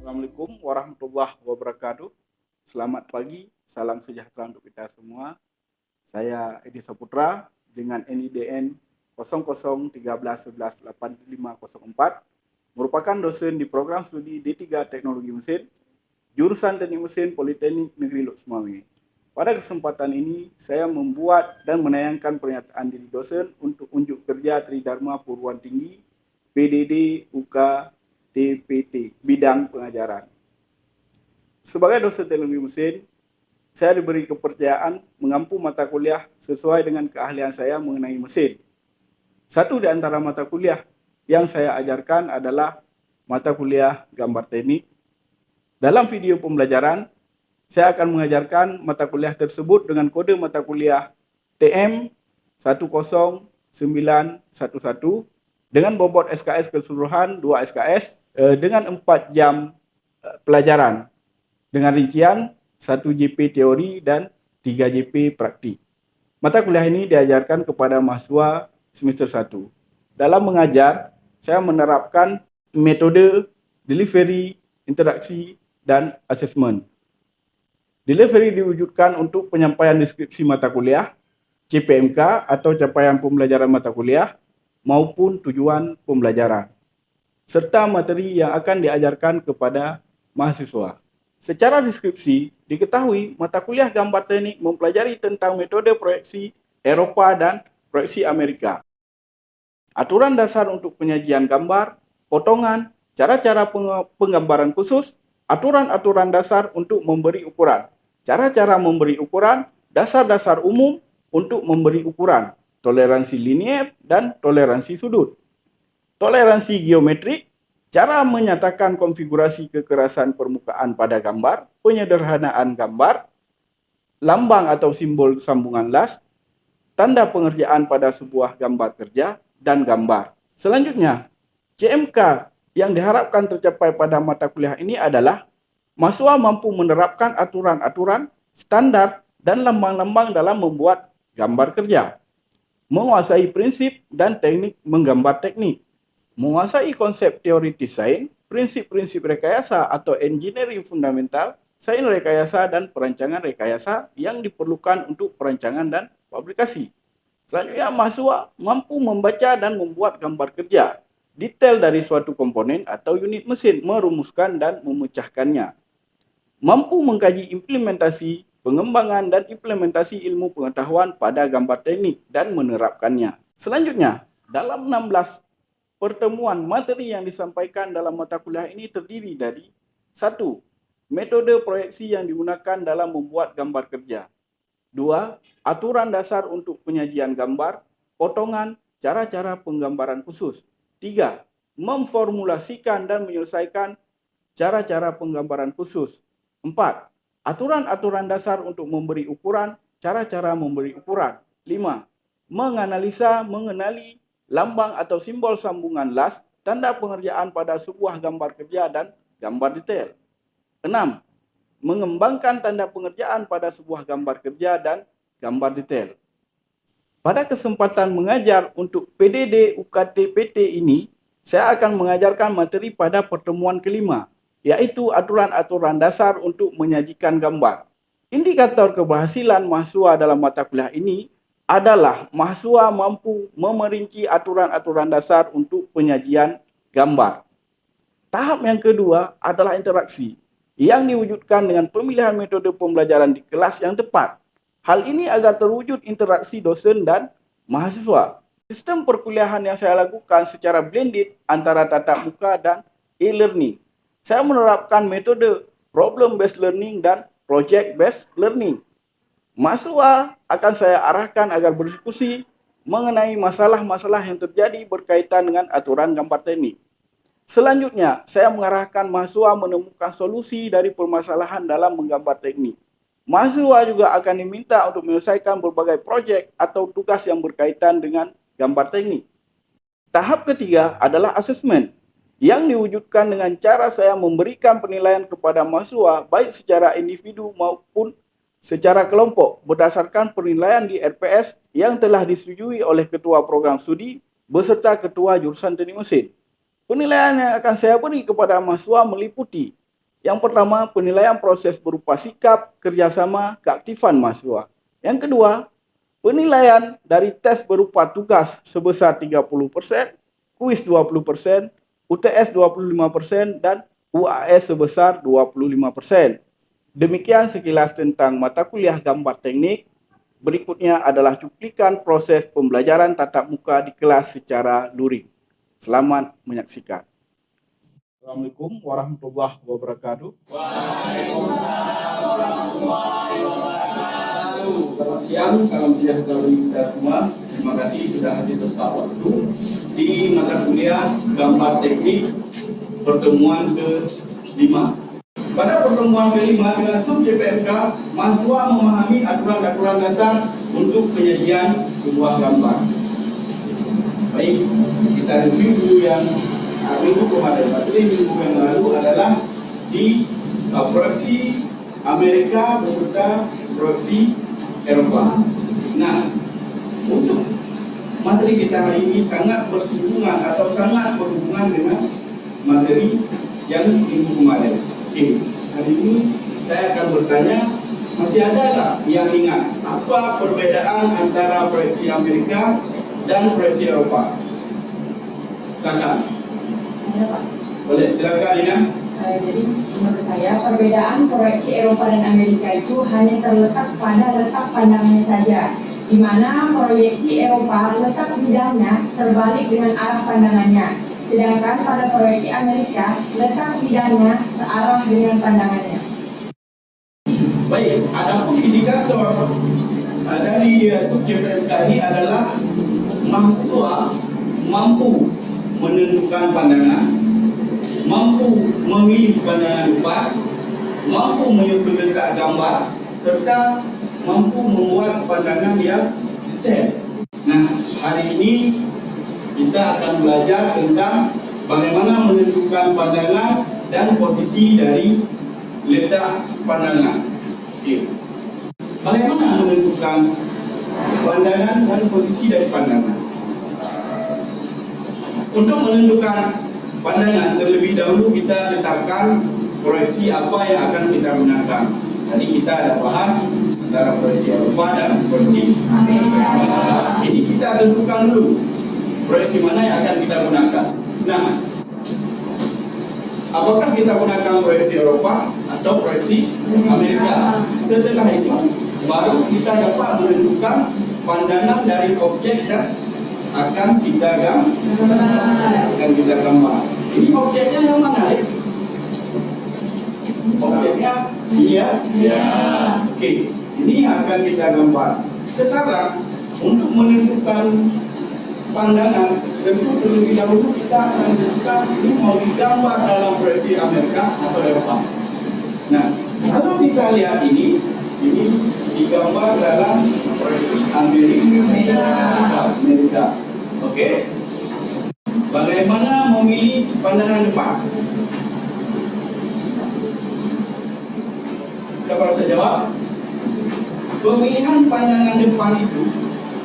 Assalamualaikum warahmatullahi wabarakatuh. Selamat pagi, salam sejahtera untuk kita semua. Saya Edi Saputra dengan NIDN 0013118504, merupakan dosen di program studi D3 Teknologi Mesin, jurusan Teknik Mesin Politeknik Negeri Lok Sumawe. Pada kesempatan ini, saya membuat dan menayangkan pernyataan diri dosen untuk unjuk kerja Tridharma Perguruan Tinggi PDD UK TPT bidang pengajaran. Sebagai dosen teknologi mesin, saya diberi kepercayaan mengampu mata kuliah sesuai dengan keahlian saya mengenai mesin. Satu di antara mata kuliah yang saya ajarkan adalah mata kuliah gambar teknik. Dalam video pembelajaran, saya akan mengajarkan mata kuliah tersebut dengan kode mata kuliah TM 10911 dengan bobot SKS keseluruhan 2 SKS dengan 4 jam pelajaran dengan rincian 1 JP teori dan 3 JP praktik. Mata kuliah ini diajarkan kepada mahasiswa semester 1. Dalam mengajar, saya menerapkan metode delivery, interaksi, dan asesmen. Delivery diwujudkan untuk penyampaian deskripsi mata kuliah, CPMK atau capaian pembelajaran mata kuliah, maupun tujuan pembelajaran, serta materi yang akan diajarkan kepada mahasiswa. Secara deskripsi, diketahui mata kuliah gambar teknik mempelajari tentang metode proyeksi Eropa dan proyeksi Amerika, aturan dasar untuk penyajian gambar, potongan, cara-cara penggambaran khusus, aturan-aturan dasar untuk memberi ukuran, cara-cara memberi ukuran, dasar-dasar umum untuk memberi ukuran, toleransi linier dan toleransi sudut, toleransi geometrik, cara menyatakan konfigurasi kekerasan permukaan pada gambar, penyederhanaan gambar, lambang atau simbol sambungan las, tanda pengerjaan pada sebuah gambar kerja, dan gambar. Selanjutnya, CMK yang diharapkan tercapai pada mata kuliah ini adalah mahasiswa mampu menerapkan aturan-aturan, standar, dan lambang-lambang dalam membuat gambar kerja, menguasai prinsip dan teknik menggambar teknik, menguasai konsep teori desain, prinsip-prinsip rekayasa atau engineering fundamental, sains rekayasa dan perancangan rekayasa yang diperlukan untuk perancangan dan fabrikasi. Selanjutnya, mahasiswa mampu membaca dan membuat gambar kerja detail dari suatu komponen atau unit mesin, merumuskan dan memecahkannya, mampu mengkaji implementasi, pengembangan dan implementasi ilmu pengetahuan pada gambar teknik dan menerapkannya. Selanjutnya, dalam 16 pertemuan materi yang disampaikan dalam mata kuliah ini terdiri dari 1. Metode proyeksi yang digunakan dalam membuat gambar kerja. 2. Aturan dasar untuk penyajian gambar, potongan, cara-cara penggambaran khusus. 3. Memformulasikan dan menyelesaikan cara-cara penggambaran khusus. 4. Aturan-aturan dasar untuk memberi ukuran, cara-cara memberi ukuran. 5. Menganalisa, mengenali lambang atau simbol sambungan las, tanda pengerjaan pada sebuah gambar kerja dan gambar detail. 6. Mengembangkan tanda pengerjaan pada sebuah gambar kerja dan gambar detail. Pada kesempatan mengajar untuk PDD UKT-PT ini, saya akan mengajarkan materi pada pertemuan kelima, yaitu aturan-aturan dasar untuk menyajikan gambar. Indikator keberhasilan mahasiswa dalam mata kuliah ini adalah mahasiswa mampu memerinci aturan-aturan dasar untuk penyajian gambar. Tahap yang kedua adalah interaksi, yang diwujudkan dengan pemilihan metode pembelajaran di kelas yang tepat. Hal ini agar terwujud interaksi dosen dan mahasiswa. Sistem perkuliahan yang saya lakukan secara blended antara tatap muka dan e-learning. Saya menerapkan metode problem based learning dan project based learning. Mahasiswa akan saya arahkan agar berdiskusi mengenai masalah-masalah yang terjadi berkaitan dengan aturan gambar teknik. Selanjutnya, saya mengarahkan mahasiswa menemukan solusi dari permasalahan dalam menggambar teknik. Mahasiswa juga akan diminta untuk menyelesaikan berbagai proyek atau tugas yang berkaitan dengan gambar teknik. Tahap ketiga adalah asesmen, yang diwujudkan dengan cara saya memberikan penilaian kepada mahasiswa baik secara individu maupun secara kelompok berdasarkan penilaian di RPS yang telah disetujui oleh Ketua Program Studi beserta Ketua Jurusan Teknik Mesin. Penilaian yang akan saya beri kepada mahasiswa meliputi Yang pertama, penilaian proses berupa sikap, kerjasama, keaktifan mahasiswa. Yang kedua, penilaian dari tes berupa tugas sebesar 30%, kuis 20%, UTS 25%, dan UAS sebesar 25%. Demikian sekilas tentang mata kuliah gambar teknik. Berikutnya adalah cuplikan proses pembelajaran tatap muka di kelas secara luring. Selamat menyaksikan. Assalamualaikum warahmatullahi wabarakatuh. Waalaikumsalam warahmatullahi wabarakatuh. Selamat siang, salam sejahtera bagi kita semua. Terima kasih sudah hadir tepat waktu di mata kuliah gambar teknik pertemuan ke-5. Pada pertemuan ke-5 dengan subjek PMK, mahasiswa memahami aturan-aturan dasar untuk penyajian sebuah gambar. Baik, kita review dulu yang minggu kemarin. Minggu yang lalu adalah di proyeksi Amerika beserta proyeksi Eropa. Nah, untuk materi kita hari ini sangat bersinggungan atau sangat berhubungan dengan materi yang minggu kemarin. Oke, hari ini saya akan bertanya, masih ada tak yang ingat apa perbedaan antara proyeksi Amerika dan proyeksi Eropa? Silakan. Boleh, silakan Ina. Jadi menurut saya perbedaan proyeksi Eropa dan Amerika itu hanya terletak pada letak pandangannya saja, di mana proyeksi Eropa letak bidangnya terbalik dengan arah pandangannya, sedangkan pada proyeksi Amerika letak bidangnya searah dengan pandangannya. Baik, adapun indikator dari subjek PMK ini adalah mahasiswa mampu menentukan pandangan, mampu memilih pandangan depan, mampu menyusun letak gambar, serta mampu membuat pandangan yang detail. Nah, hari ini kita akan belajar tentang bagaimana menentukan pandangan dan posisi dari letak pandangan. Oke. Bagaimana menentukan pandangan dan posisi dari pandangan? Untuk menentukan pandangan, terlebih dahulu kita letakkan proyeksi apa yang akan kita gunakan. Tadi kita ada bahas antara proyeksi Eropa dan proyeksi Amerika. Ini kita tentukan dulu proyeksi mana yang akan kita gunakan. Nah, apakah kita gunakan proyeksi Eropa atau proyeksi Amerika? Setelah itu, baru kita dapat menentukan pandangan dari objek dan akan kita gambar. Ini objeknya yang mana? Objeknya dia. Oke, ini akan kita gambar. Sekarang untuk menentukan pandangan, tentu terlebih dahulu kita akan menentukan ini mau digambar dalam proyeksi Amerika atau Eropa. Nah, kalau kita lihat ini digambar dalam proyeksi Amerika. Oke. Bagaimana memilih pandangan depan? Siapa bisa jawab? Pemilihan pandangan depan itu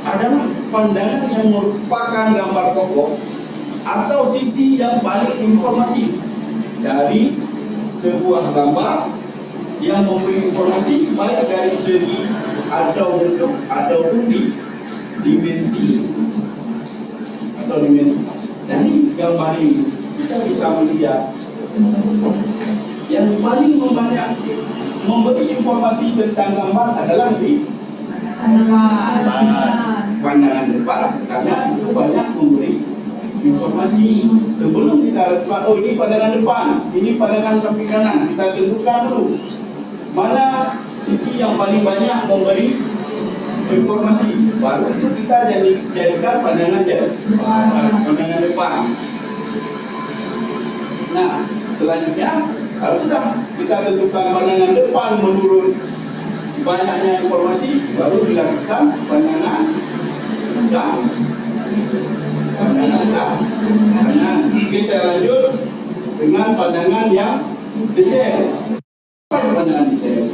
adalah pandangan yang merupakan gambar pokok atau sisi yang paling informatif dari sebuah gambar yang memberi informasi baik dari segi atau bentuk ataupun di dimensi. Dari gambar ini kita bisa melihat yang paling memberi informasi tentang gambar adalah di pandangan depan, karena itu banyak memberi informasi. Sebelum kita lakukan, oh ini pandangan depan, ini pandangan samping kanan, kita tentukan dulu mana sisi yang paling banyak memberi informasi, baru itu kita jadikan pandangan depan. Nah, selanjutnya kalau sudah kita tentukan pandangan depan menurut banyaknya informasi, baru dilakukan pandangan belakang. Oke, saya lanjut dengan pandangan yang detail. Apa itu pandangan detail?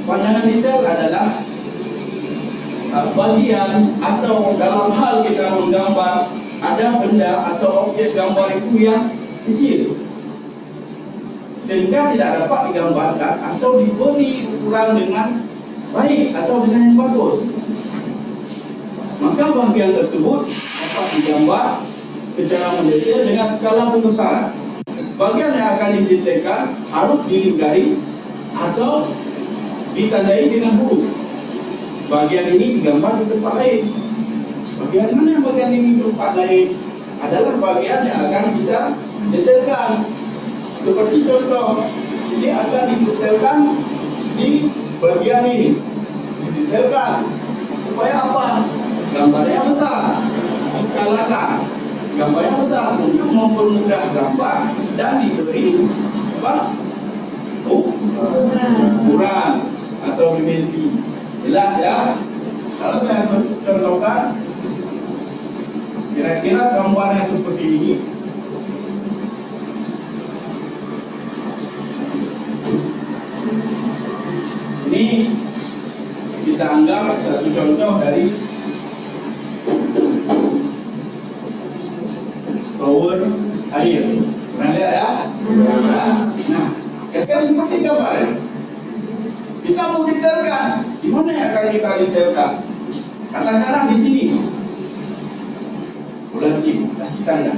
Pandangan detail adalah bagian atau dalam hal kita menggambar ada benda atau objek gambar itu yang kecil. sehingga tidak dapat digambarkan atau diberi ukuran dengan baik atau dengan yang bagus. Maka bagian tersebut dapat digambar secara mendetail dengan skala pembesaran. Bagian yang akan didetailkan harus dilingkari atau ditandai dengan huruf. Bagian ini digambar di tempat lain. Bagian mana bagian ini di tempat lain adalah bagian yang akan kita detailkan. Seperti contoh, ini akan didetailkan di bagian ini. Didetailkan supaya apa? Gambarnya besar, diskalakan. Gambarnya besar untuk mempermudah gambar dan diberi apa? Ukuran atau dimensi. Jelas ya? Kalau saya contohkan, kira-kira gambarnya seperti ini. Ini kita anggap satu contoh dari tower air. Pernah lihat ya? Nah, kira-kira seperti gambar ya? Kita mau detailkan. Di mana yang akan kita detailkan? Katakanlah di sini. Berarti kasih tanda.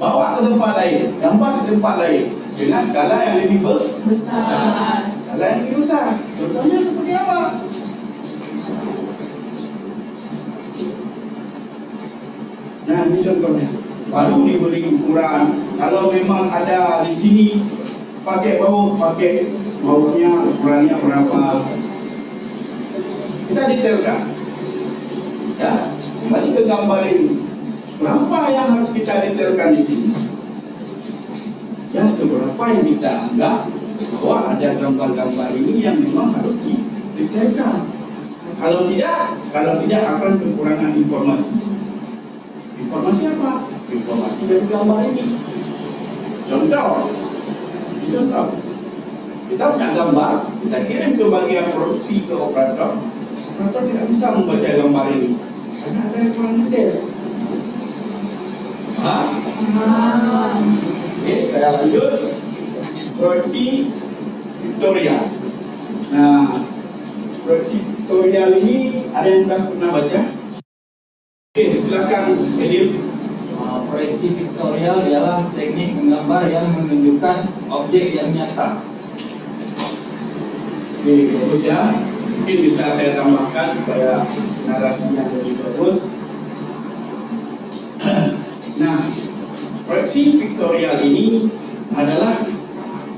Bawa ke tempat lain, gambar di tempat lain dengan skala yang lebih besar. Skala yang lebih besar. Contohnya seperti apa? Nah, ini contohnya. Baru diberi ukuran. Kalau memang ada di sini pakai bautnya ukurannya berapa? Kita detailkan. Ya, kembali ke gambar ini. Berapa yang harus kita detailkan di sini? Ya, seberapa yang kita anggap bahwa ada gambar-gambar ini yang memang harus didetailkan. Kalau tidak akan kekurangan informasi. Informasi apa? Informasi dari gambar ini. Contoh, kita punya gambar, kita kirim ke bagian produksi ke operator. Operator tidak bisa membaca gambar ini karena ada yang kurang detail. Oke, saya lanjut. Proyeksi vektorial. Nah, proyeksi vektorial ini ada yang pernah baca? Oke, silakan Edil. Proyeksi vektorial ialah teknik menggambar yang menunjukkan objek yang nyata. Oke, bagus ya. Mungkin bisa saya tambahkan supaya narasinya lebih bagus. Nah, proyeksi vektorial ini adalah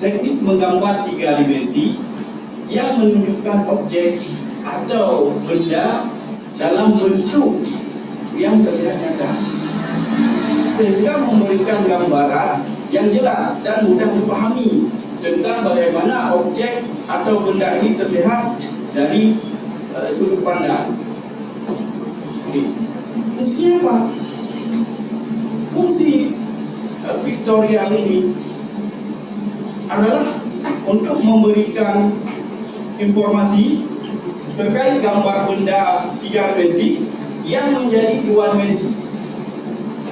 teknik menggambar 3 dimensi yang menunjukkan objek atau benda dalam bentuk yang terlihat nyata, sehingga memberikan gambaran yang jelas dan mudah dipahami tentang bagaimana objek atau benda ini terlihat dari sudut pandang. Fungsinya apa? Fungsi vektorial ini adalah untuk memberikan informasi terkait gambar benda 3 dimensi yang menjadi 2 dimensi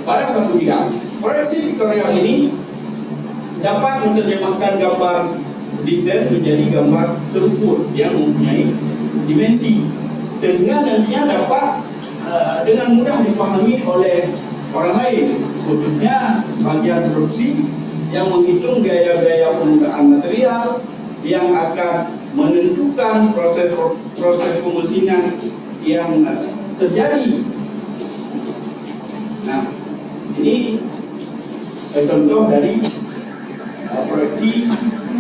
pada satu bidang. Proyeksi vektorial ini dapat menerjemahkan gambar desain menjadi gambar terukur yang mempunyai dimensi, sehingga nantinya dapat dengan mudah dipahami oleh orang lain, khususnya bagian produksi yang menghitung biaya-biaya penggunaan material yang akan menentukan proses pemesinan yang terjadi. Nah, ini contoh dari proyeksi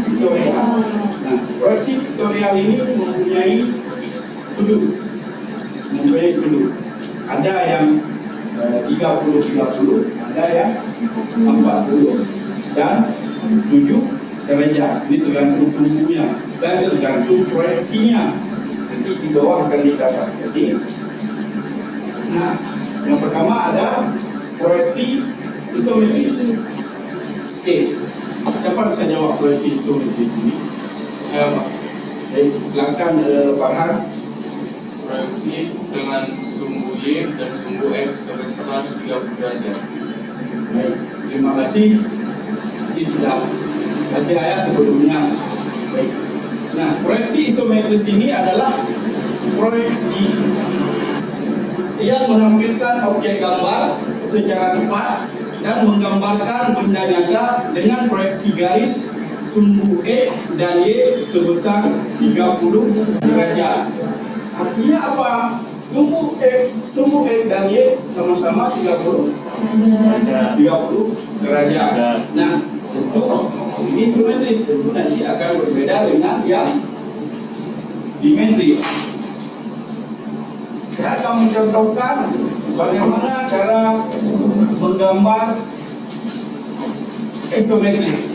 vektorial. Nah, proyeksi vektorial ini mempunyai sudut. Ada yang 30-30, ada yang 40 dan 7 derajat. Ini tergantung suhunya dan tergantung proyeksinya. Jadi di bawah akan didapat. Jadi, nah, yang pertama ada proyeksi isometris. Oke, siapa bisa jawab proyeksi isometris ini? Silakan Farhan. Proyeksi dengan sumbu Y dan sumbu X sebesar 30 derajat. Baik, terima kasih. Ini sudah saya sebelumnya. Baik. Nah, proyeksi isometris ini adalah proyeksi yang menampilkan objek gambar secara tepat dan menggambarkan benda nyata dengan proyeksi garis sumbu X dan Y sebesar 30 derajat. Artinya apa? Sumbu X dan Y sama-sama 30 derajat. Nah, ini simetris, tentu nanti akan berbeda dengan yang dimetris. Saya akan mencontohkan bagaimana cara menggambar isometris.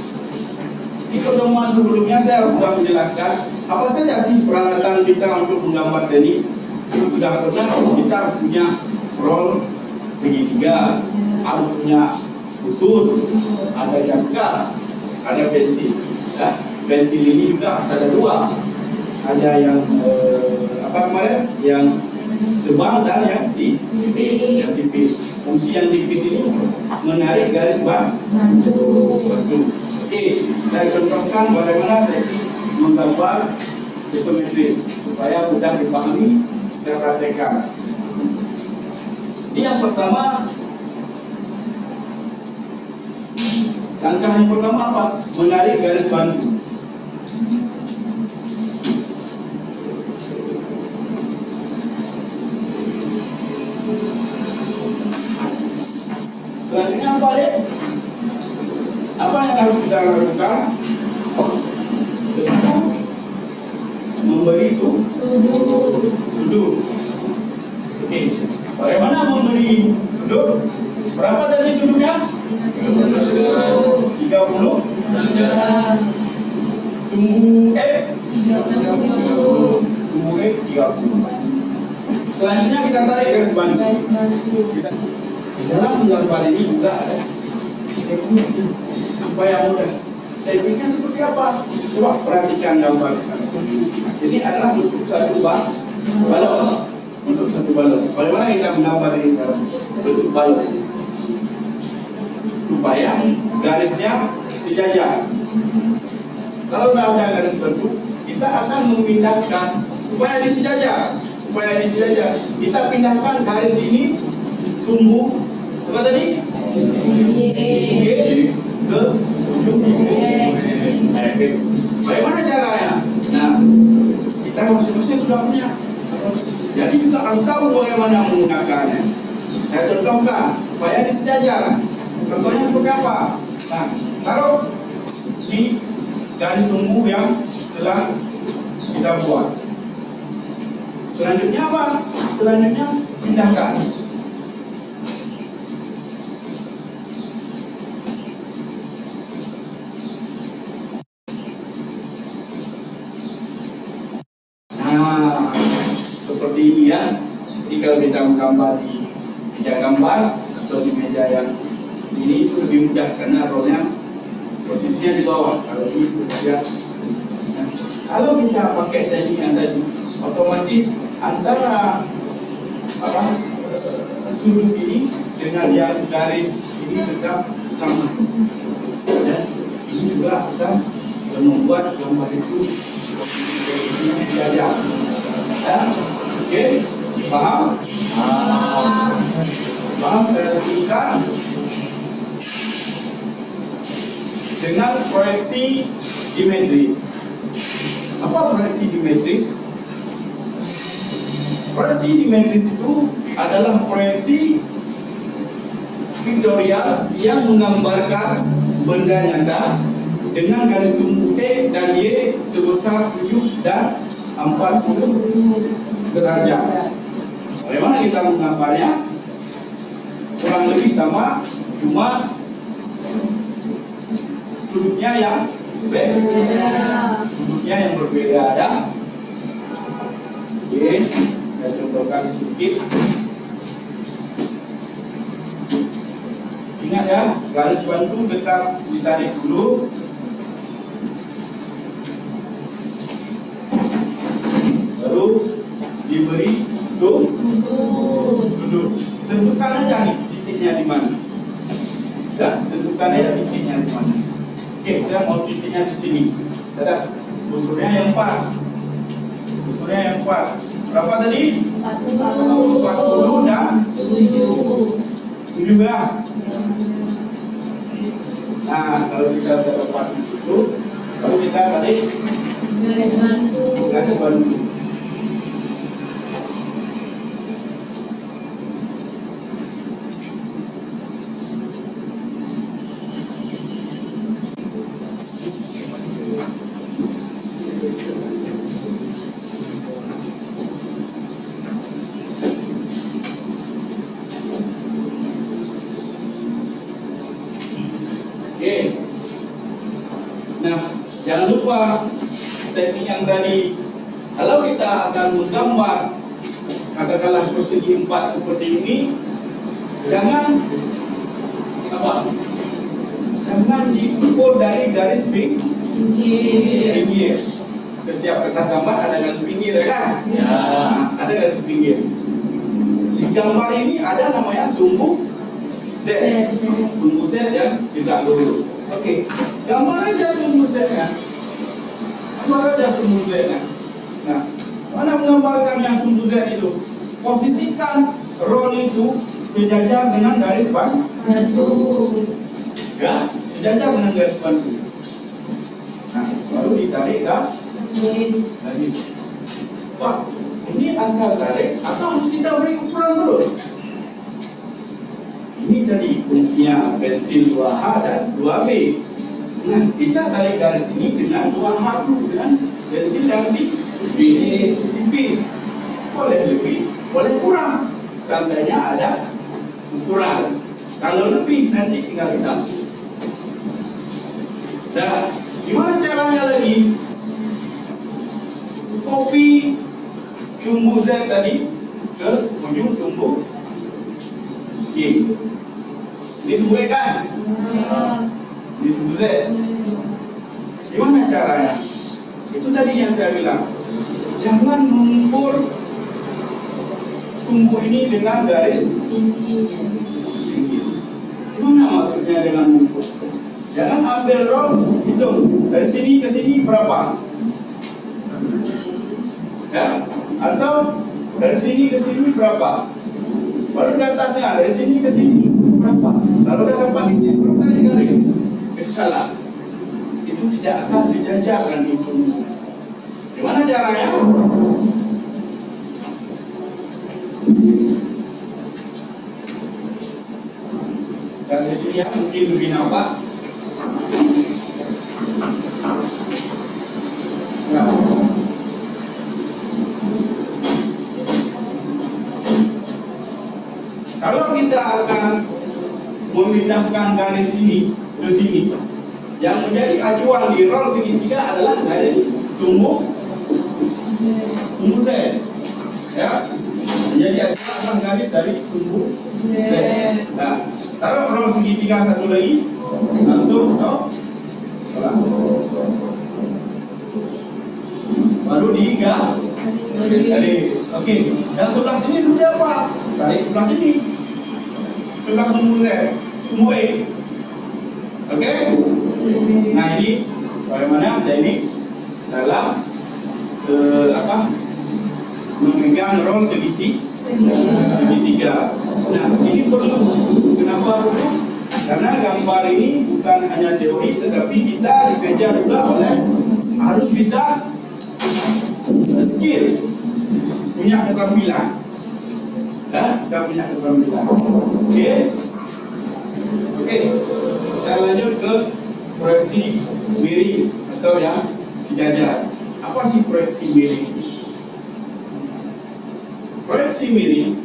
Di pertemuan sebelumnya saya sudah menjelaskan apa saja sih peralatan kita untuk menggambar ini. Sudah pernah kita harus punya roll segitiga, harus punya kusut, ada jangka, ada pensil. Ya. Pensil ini juga ada dua, ada yang yang tebal dan yang tipis. Fungsi yang tipis ini menarik garis bantu. Oke, saya contohkan bagaimana teknik menggambar isometris supaya mudah dipahami. Saya praktekkan. Ini yang pertama, langkah yang pertama apa? Menarik garis bantu. Selanjutnya apa, Dek? Apa yang harus kita lakukan? Memberi sudut. Oke, bagaimana memberi sudut? Berapa tadi sudutnya? 30. Sumbu X 30. Selanjutnya kita tarik garis bantu. Di dalam menggambar ini juga ada teknik supaya mudah. Tekniknya seperti apa? Coba perhatikan gambar. Ini adalah bentuk satu balok. Bentuk satu balok. Bagaimana kita menggambar ini bentuk balok? Supaya garisnya sejajar. Kalau sudah ada garis bentuk, kita akan memindahkan supaya ini sejajar. Kita pindahkan garis ini sumbu apa tadi? Ke ujung bagaimana caranya? Nah, kita masing-masing sudah punya. Jadi kita harus tahu bagaimana menggunakannya. Saya contohkan supaya ini sejajar. Contohnya seperti apa? Nah, taruh di garis sumbu yang telah kita buat. Selanjutnya apa? Selanjutnya pindahkan. Nah, seperti ini ya. Jadi kalau kita menggambar di meja gambar atau di meja yang ini itu lebih mudah karena rollnya posisinya di bawah. Kalau ini posisinya. Nah, kalau kita pakai teknik yang tadi, otomatis antara sudut ini dengan yang garis ini tetap sama. Dan ini juga akan membuat gambar itu sejajar. Ya, oke, paham? Paham? Saya sebutkan dengan proyeksi dimetris. Apa proyeksi dimetris? Proyeksi dimetris itu adalah proyeksi vektorial yang menggambarkan benda nyata dengan garis sumbu X dan Y sebesar 7 dan 40 derajat. Bagaimana kita menggambarnya? Kurang lebih sama, cuma sudutnya yang berbeda ya. Oke, saya contohkan sedikit. Ingat ya, garis bantu tetap ditarik dulu. Baru diberi sudut. Tentukan aja nih titiknya di mana. Ya, tentukan aja titiknya di mana. Oke, saya ada motifnya di sini. Ada busurnya yang pas. Busurnya yang pas. Berapa tadi? 40 dan 7 ya. Nah, kalau kita dapat itu, baru kita tarik garis bantu. Oke. Nah, jangan lupa teknik yang tadi. Kalau kita akan menggambar katakanlah persegi 4 seperti ini, jangan apa? Jangan diukur dari garis pinggir. Setiap kertas gambar ada garis pinggir, ya kan? Ya. Ada garis pinggir. Di gambar ini ada namanya sumbu Z. Sumbu Z yang tidak lurus. Oke, gambar aja sumbu Z-nya. Gambar aja sumbu Z-nya. Nah, mana menggambarkan yang sumbu Z itu? Posisikan roll itu sejajar dengan garis bantu. Ya, sejajar dengan garis bantu. Nah, baru ditarik lagi. Wah, ini asal tarik atau harus kita beri ukuran dulu? Ini tadi fungsinya pensil 2H dan 2B. Nah, kita tarik garis ini dengan 2H dengan pensil yang tipis. Boleh lebih, boleh kurang. Seandainya ada ukuran. Kalau lebih nanti tinggal ditambah. Nah, gimana caranya lagi? Copy sumbu Z tadi ke ujung sumbu Y. Ini sumbu Y kan? Ini sumbu Z. Gimana caranya? Itu tadi yang saya bilang. Jangan mengukur sumbu ini dengan garis tinggi. Gimana maksudnya dengan mengukur? Jangan ambil roll, hitung dari sini ke sini berapa? Ya, atau dari sini ke sini berapa? Baru di atasnya dari sini ke sini berapa? Lalu ada dapat ini baru tarik garis. Itu salah. Itu tidak akan sejajar dengan musuh-musuh. Gimana caranya? Dan di sini ya, mungkin lebih nampak. Nah. Kalau kita akan memindahkan garis ini ke sini, yang menjadi acuan di roll segitiga adalah garis sumbu Z. Ya, menjadi acuan garis dari sumbu Z. Nah, taruh roll segitiga satu lagi, langsung baru tarik. Oke, yang sebelah sini sudah apa? Tarik sebelah sini. Sebelah sumbu Z, sumbu E. Oke? Nah, ini bagaimana ini dalam memegang roll segitiga. Nah, ini perlu. Kenapa perlu? Karena gambar ini bukan hanya teori, tetapi kita dikejar juga oleh harus bisa skill, punya keterampilan. Kita punya keterampilan. Oke. Kita lanjut ke proyeksi miring atau yang sejajar. Apa sih proyeksi miring? Proyeksi miring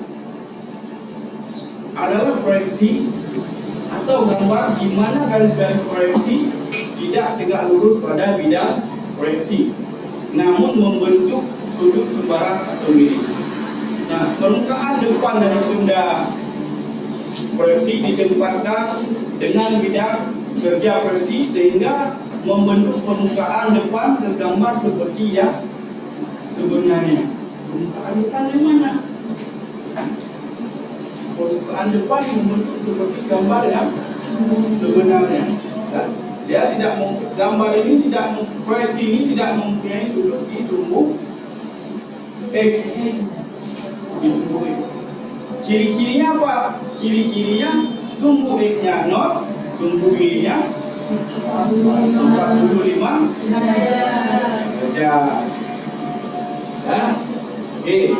adalah proyeksi atau gambar di mana garis-garis proyeksi tidak tegak lurus pada bidang proyeksi, namun membentuk sudut sembarang atau miring. Nah, permukaan depan dari benda proyeksi ditempatkan dengan bidang kerja proyeksi sehingga membentuk permukaan depan tergambar seperti yang sebenarnya. Permukaan depan yang mana? Permukaan depan membentuk seperti gambar yang sebenarnya. dia tidak gambar ini proyeksi ini tidak mempunyai sudut di sumbu X. Di sumbu X. Ciri-cirinya apa? Ciri-cirinya sumbu X-nya 0, sumbu Y-nya 45 derajat. Ya. Oke.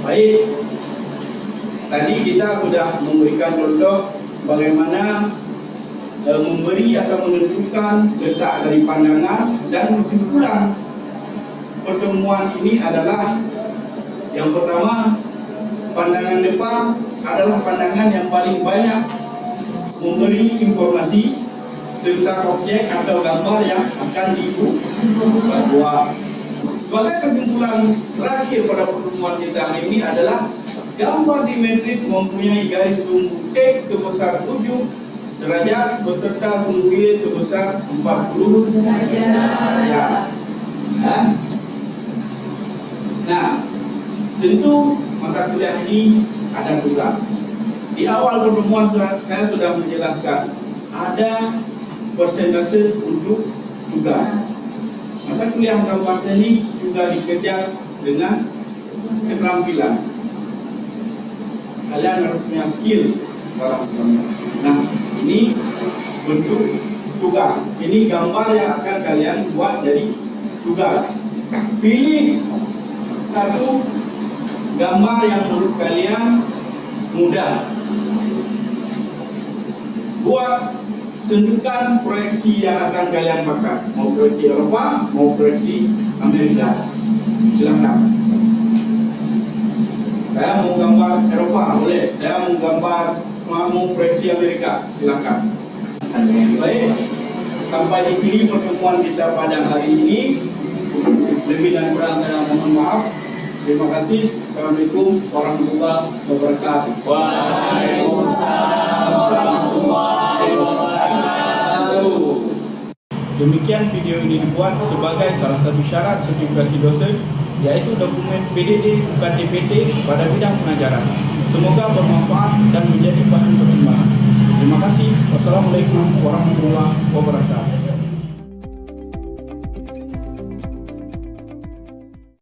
Baik. Tadi kita sudah memberikan contoh bagaimana memberi atau menentukan letak dari pandangan, dan kesimpulan pertemuan ini adalah yang pertama, pandangan depan adalah pandangan yang paling banyak memberi informasi tentang objek atau gambar yang akan dibuat. Sebagai kesimpulan terakhir pada pertemuan kita hari ini adalah gambar dimetris mempunyai garis sumbu X sebesar 7 derajat beserta sumbu Y sebesar 40 derajat. Nah, tentu mata kuliah ini ada tugas. Di awal pertemuan saya sudah menjelaskan ada persentase untuk tugas. Mata kuliah gambar teknik juga dikejar dengan keterampilan. Kalian harus punya skill dalam gambar. Nah, ini bentuk tugas. Ini gambar yang akan kalian buat jadi tugas. Pilih satu gambar yang menurut kalian mudah. Buat, tentukan proyeksi yang akan kalian pakai. Mau proyeksi Eropa, mau proyeksi Amerika. Silakan. Saya mau gambar Eropa, boleh. Saya mau gambar, mau proyeksi Amerika, silakan. Baik, sampai di sini pertemuan kita pada hari ini. Lebih dan kurang saya mohon maaf. Terima kasih. Assalamualaikum warahmatullahi wabarakatuh. Waalaikumsalam warahmatullahi wabarakatuh. Demikian video ini dibuat sebagai salah satu syarat sertifikasi dosen, yaitu dokumen PDD bukan DPT pada bidang pengajaran. Semoga bermanfaat dan menjadi bahan pertimbangan. Terima kasih. Wassalamualaikum warahmatullahi wabarakatuh.